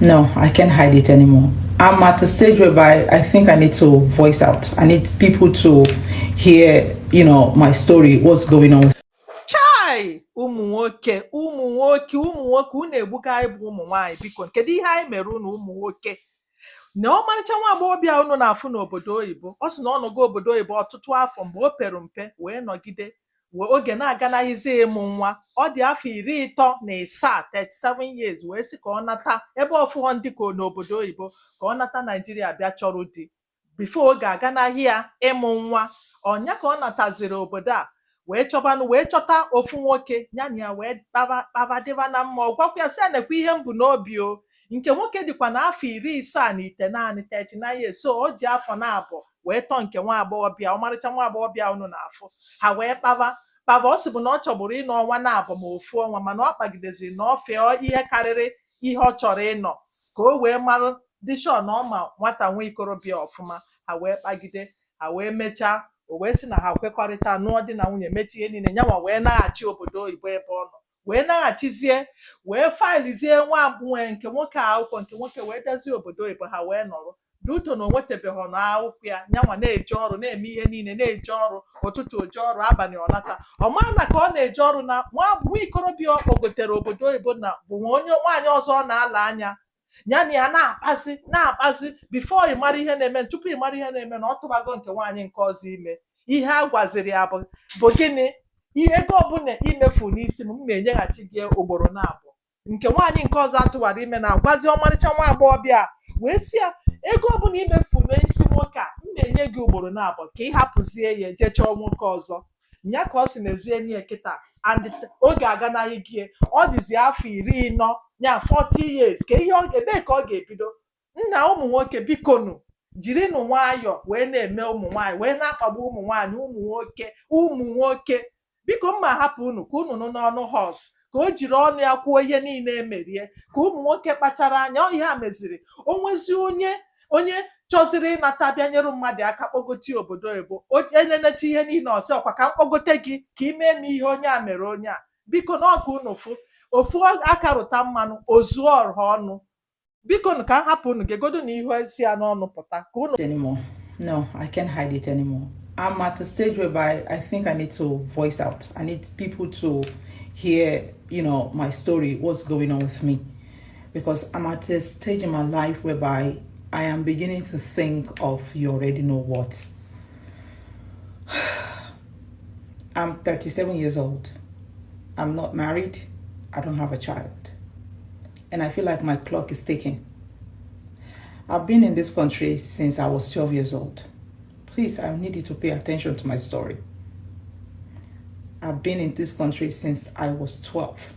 No, I can't hide it anymore. I'm at a stage whereby I think I need to voice out. I need people to hear, my story, what's going on with. Chai! Ụmụ nwoke, ụmụ nwoke, ụmụ nwoke, unu egbuka anyị bụ ụmụ nwaanyị biko kedu ihe anyị mere unu ụmụ nwoke na ọmarịcha nwa agbọghọbịa unu na-afụ n'obodo oyibo ọ sị na ọ nọgo obodo oyibo ọtụtụ afọ mgbe o pere mpe wee nọgide wee oge na-aganaghịzi ịmụ nwa ọ dị afọ 37 37 years wee sị ka ọ nata ebe ọfụghọ ndị ka n'obodo oyibo ka ọ nata Naijiria bịa chọrọ di bifo oge aganaghị ya ịmụ nwa ọnya ka ọ nataziri obodo a wee chọbanụ wee chọta ofu nwoke ya na ya wee kpaba dịba na mma ọ gwakwa ya sị ya nekwa ihe m bụ n'obi o nke nwoke dịkwa na afọ 79 naanị 39 years so o ji afọ na-abụ wee tọọ nke nwa agbọghọbịa ọmarịcha nwa agbọghọbịa unu na-afụ ha wee kpaba ọ sị bụ na ọ chọburu ịnọ ọnwa na-abụ ma ofu ọnwa mana ọ kpagideziri na ọ fịa ihe karịrị ihe ọ chọrọ ịnọ ka o wee marụ dịshọ na ọma nwata nwa ikorobịa ọfụma ha wee kpagide ha wee mechaa o wee sị na ha kwekọrịta nụọ di na nwunye mechi ihe niile nyanwa wee naghachi obodo oyibo ebe ọ nọ wee naghachizie wee failizie nwa nwee nke nwoke a akwụkwọ nke nwoke wee bịazie obodo oyibo ha wee nọrọ duto na o nwetabeghị na akwụkwọ ya nyanwa na-eje ọrụ na-eme ihe niile na-eje ọrụ ụtụtụ oje ọrụ abalị ọnata ọ maa na ka ọ na-eje ọrụ na nwa ikorobịa ọ kpọgotere obodo oyibo na bụ onye nwaanyị ọzọ ọ na-ala anya ya na ya na-akpazi bifo ị mara ihe na-eme tupu ị mara ihe na-eme na ọ tụbago nke nwaanyị nke ọzọ ime ihe a gwaziri ya bụ gịnị ihe ego ọbụla imefu n'isi m na-enyeghachi gị ugboro na-abụ nke nwaanyị nke ọzọ atụwara ime na-agwazi ọmarịcha nwa agbọghọbịa wee sị ya ego ọbụla imefu n'isi nwoke a m na-enye gị ugboro na-abụ ka ị hapụzie ya eje chọọ nwoke ọzọ nya ka ọ si n'ezie nye kịta and oge aganaghị gị ọ dịzi afọ 40 ya 40 years ka ihe ebee ka ọ ga-ebido nna ụmụ nwoke bikonu jirinụ nwayọọ wee na-eme ụmụ nwaanyị wee na-akpagbu ụmụ nwaanyị ụmụ nwoke biko mma hapụ unu ka unu nọ n'ọnụ hos ka o jiri ọnụ ya kwuo ihe niile emerie ka ụmụ nwoke kpachara anya ihe a meziri onwezi onye chọziri ịnata bịa nyere mmadụ aka kpọgote obodo oyibo enyenecha ihe niile ọsị ọkwa ka mkpọgote gị ka ime m ihe onye a mere onye a biko na ọka unu ofu aka rụta mmanụ ozuo ọha ọnụ biko ka m hapụ unu gegodo na ihe si ya n'ọnụ pụta ka unu Anymore. No, I can't hide it anymore. I'm at a stage whereby I think I need to voice out. I need people to hear, my story, what's going on with me. Because I'm at a stage in my life whereby I am beginning to think of you already know what. I'm 37 years old. I'm not married. I don't have a child. And I feel like my clock is ticking. I've been in this country since I was 12 years old. Please, I need you to pay attention to my story. I've been in this country since I was 12.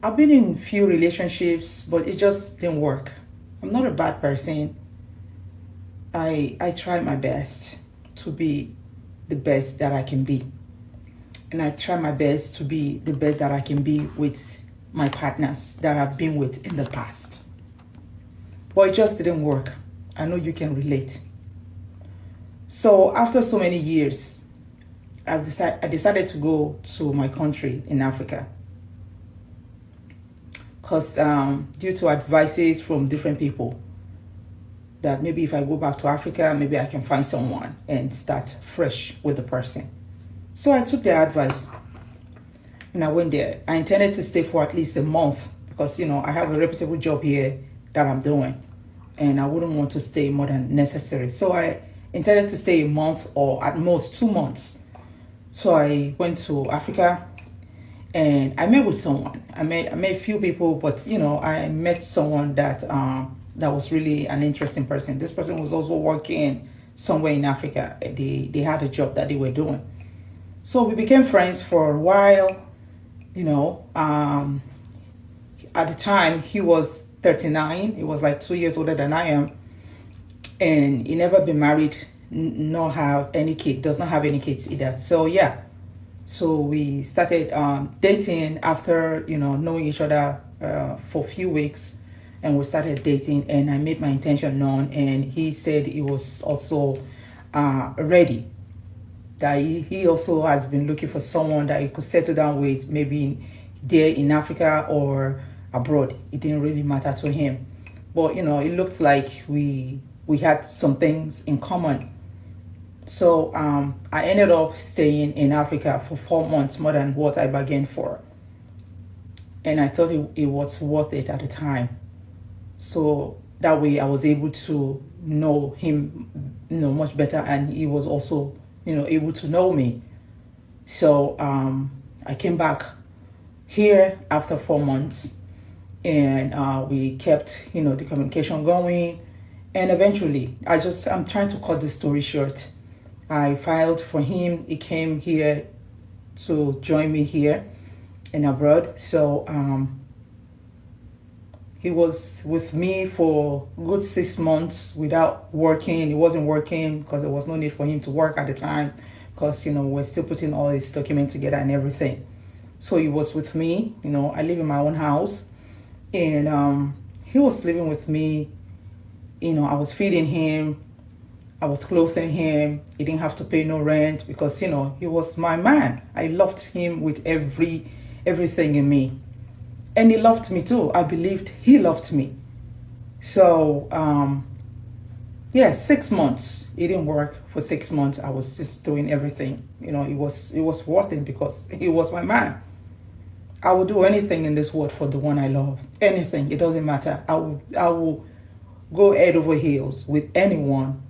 I've been in few relationships, but it just didn't work. I'm not a bad person. I try my best to be the best that I can be. And I try my best to be the best that I can be with my partners that I've been with in the past. But it just didn't work. I know you can relate. So after so many years, I decided to go to my country in Africa. Because due to advices from different people, that maybe if I go back to Africa, maybe I can find someone and start fresh with the person. So I took their advice and I went there. I intended to stay for at least a month because, I have a reputable job here that I'm doing and I wouldn't want to stay more than necessary. So I intended to stay a month or at most 2 months. So I went to Africa and I met with someone. I met a few people, but I met someone that was really an interesting person. This person was also working somewhere in Africa. They had a job that they were doing. So we became friends for a while. At the time he was 39. He was like 2 years older than I am, and he never been married, nor have any kid. Does not have any kids either. So yeah. So we started dating after, knowing each other for a few weeks, and we started dating and I made my intention known, and he said he was also ready, that he also has been looking for someone that he could settle down with, maybe there in Africa or abroad. It didn't really matter to him. But it looked like we had some things in common. So I ended up staying in Africa for 4 months, more than what I bargained for. And I thought it was worth it at the time. So that way I was able to know him, much better, and he was also, able to know me. So I came back here after 4 months, and we kept, the communication going. And eventually, I'm trying to cut the story short. I filed for him. He came here to join me here in abroad. So he was with me for good 6 months without working. He wasn't working because there was no need for him to work at the time, because we're still putting all his documents together and everything. So he was with me. I live in my own house, and he was living with me. I was feeding him, I was clothing him. He didn't have to pay no rent because he was my man. I loved him with everything in me, and he loved me too. I believed he loved me. So yeah, 6 months. It didn't work for 6 months. I was just doing everything. It was worth it because he was my man. I will do anything in this world for the one I love. Anything. It doesn't matter. I will go head over heels with anyone.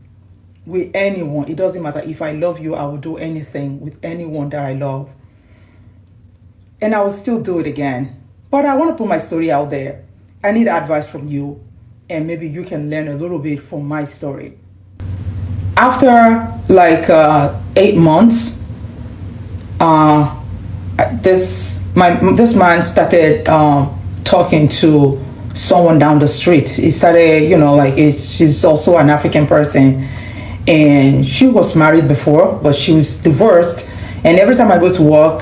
With anyone. It doesn't matter. If I love you, I will do anything with anyone that I love. And I will still do it again. But I want to put my story out there. I need advice from you, and maybe you can learn a little bit from my story. After like 8 months, this man started talking to someone down the street. He started, she's also an African person, and she was married before, but she was divorced. And every time I go to work,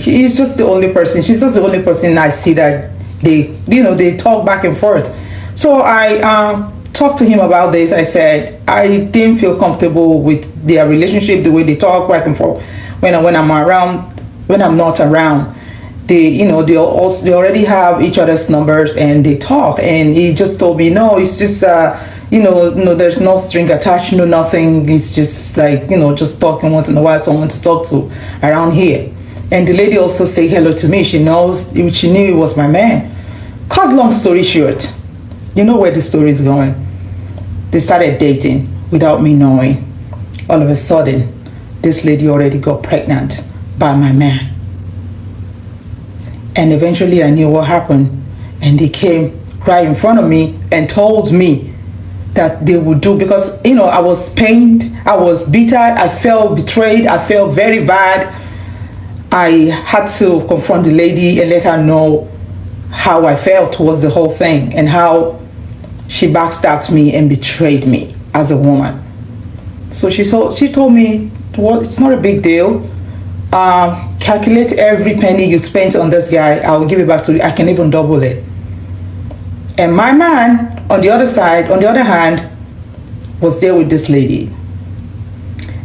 she's just the only person I see that they talk back and forth. So I talked to him about this. I said I didn't feel comfortable with their relationship, the way they talk back and forth. When I'm around, when I'm not around, they already have each other's numbers and they talk. And he just told me, no, it's just no, there's no string attached, no nothing. It's just like just talking once in a while, someone to talk to around here. And the lady also said hello to me. She knew he was my man. Cut long story short, you know where the story is going. They started dating without me knowing. All of a sudden, this lady already got pregnant by my man. And eventually I knew what happened. And they came right in front of me and told me that they would do, because I was pained, I was bitter, I felt betrayed, I felt very bad. I had to confront the lady and let her know how I felt towards the whole thing, and how she backstabbed me and betrayed me as a woman. So she told me, well, it's not a big deal. Calculate every penny you spent on this guy, I will give it back to you. I can even double it. And my man, on the other hand, was there with this lady.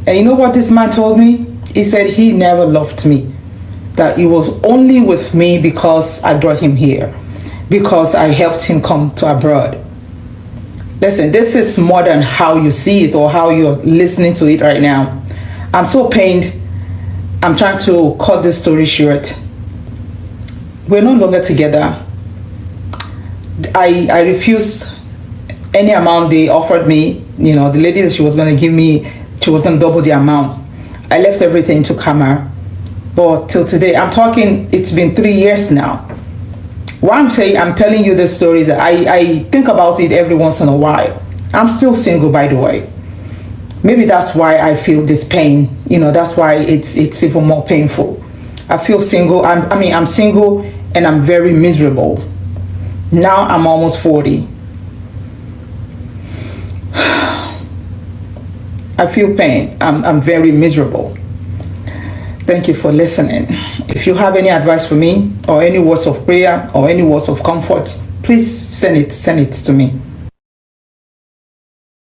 And you know what this man told me? He said he never loved me. That he was only with me because I brought him here, because I helped him come to abroad. Listen, this is more than how you see it or how you're listening to it right now. I'm so pained. I'm trying to cut this story short. We're no longer together. I refused any amount they offered me. The lady that she was going to give me, she was going to double the amount. I left everything to come her. But till today, I'm talking, it's been 3 years now. Why I'm telling you this story is that I think about it every once in a while. I'm still single, by the way. Maybe that's why I feel this pain. That's why it's even more painful. I feel single. I'm single and I'm very miserable. Now I'm almost 40. I feel pain. I'm very miserable. Thank you for listening. If you have any advice for me, or any words of prayer, or any words of comfort, please send it to me.